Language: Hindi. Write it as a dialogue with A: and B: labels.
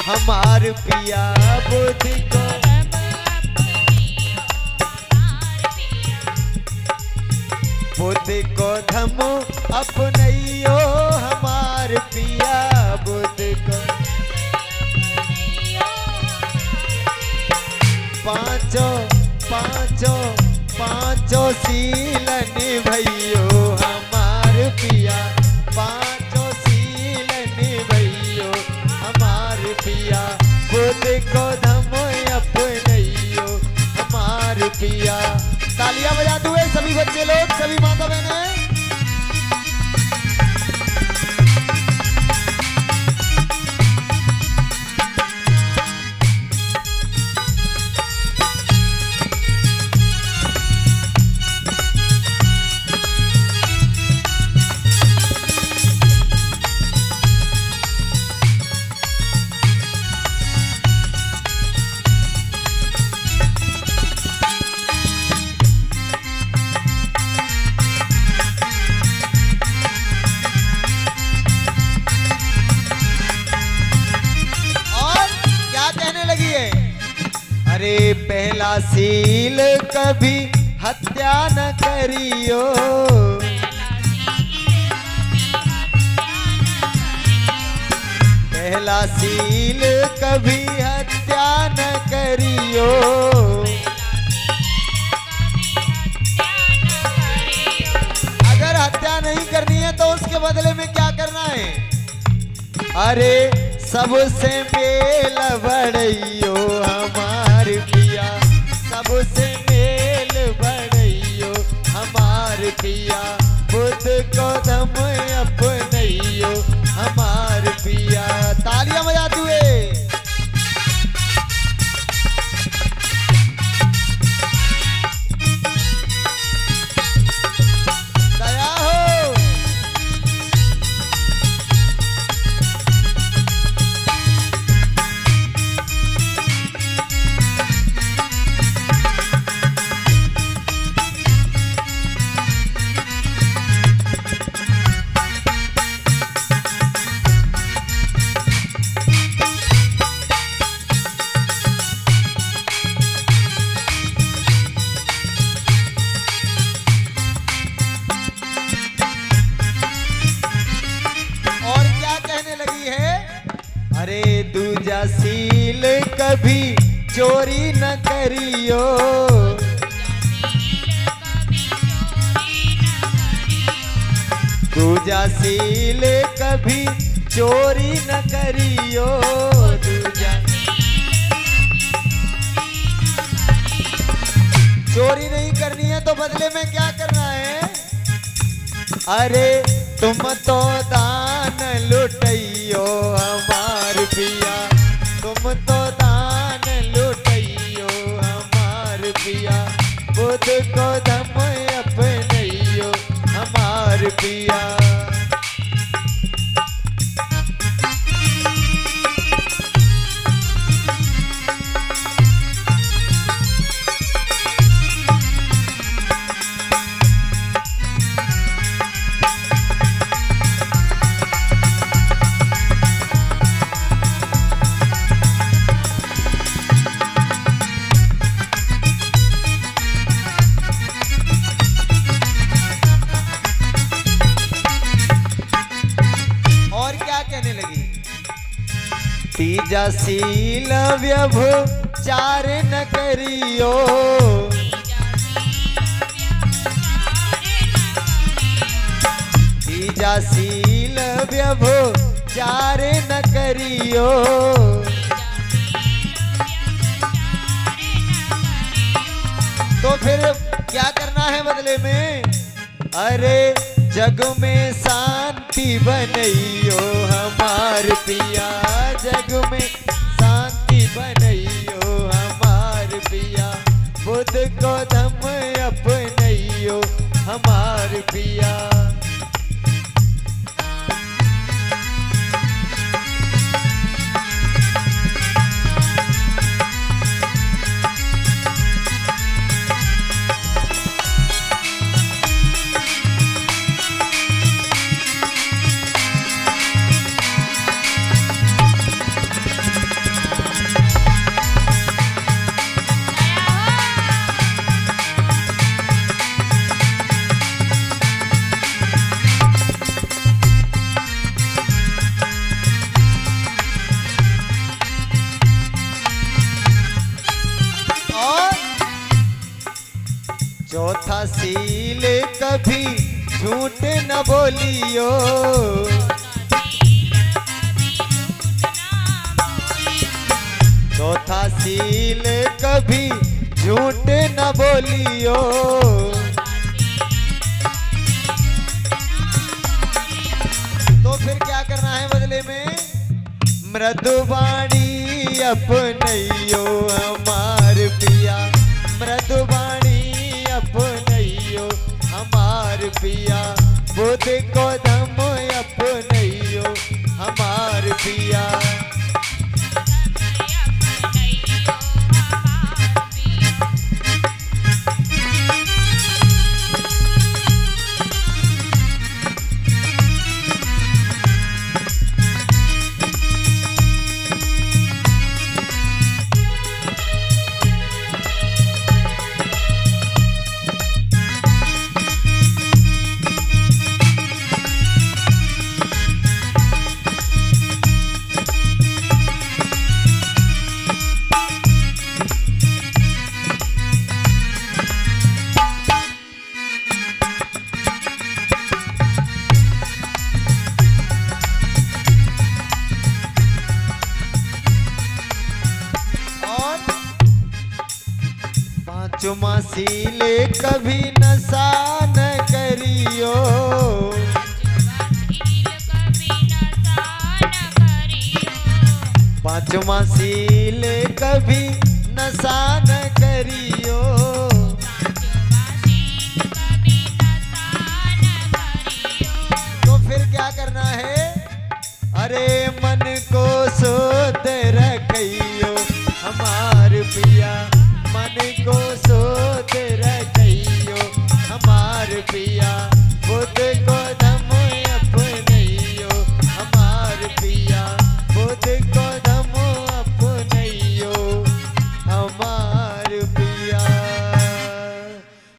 A: हमार पिया बुद्धि को बुद्धि को धमो अपनइयो हमार पिया बुद्धि को पांचों पांचों पांचों सील निभइयो हमार पिया पांचों सील निभइयो हमार पिया बुद्धि को धमो अपनइयो हमार पिया। तालियां बजाते हुए सभी बच्चे लोग, सभी माता बहनें। अरे पहला सील कभी हत्या न करियो पहला सील कभी हत्या न करियो अगर हत्या नहीं करनी है तो उसके बदले में क्या करना है? अरे सबसे मेल बढ़इयो हमार पिया सबसे मेल बढ़इयो हमार पिया बुद्ध को धम अपनइयो हमार पिया। तालियां बजाते हुए दया हो। अरे दूजा सील कभी चोरी न करियो दूजा सील कभी चोरी न करियो दूजा चोरी नहीं करनी है तो बदले में क्या करना है? अरे तुम तो दान लुटइयो हमार पिया तुम तो दान लुटइयो हमार पिया बुद्ध को धम अपनइयो हमार पिया। तीजा सील व्यभिचार न करियो तीजा सील व्यभिचार न करियो तो फिर क्या करना है बदले में? अरे जग में शांति बनइयो हमार पिया जग में शांति बनइयो हमार पिया बुद्ध को धम अपनइयो हमार पिया। चौथा सील कभी झूठ न बोलियो। चौथा सील कभी झूठ न बोलियो। तो फिर क्या करना है बदले में? मृदुवाणी अपनइयो हमार पिया, मृदुवाणी अपनइयो हमार पिया, बुध को धम अपनइयो हमार पिया। पांचवा सील कभी नशा न करियो। पांचवा सील कभी नशा न करियो। तो फिर क्या करना है? अरे मन को शुद्ध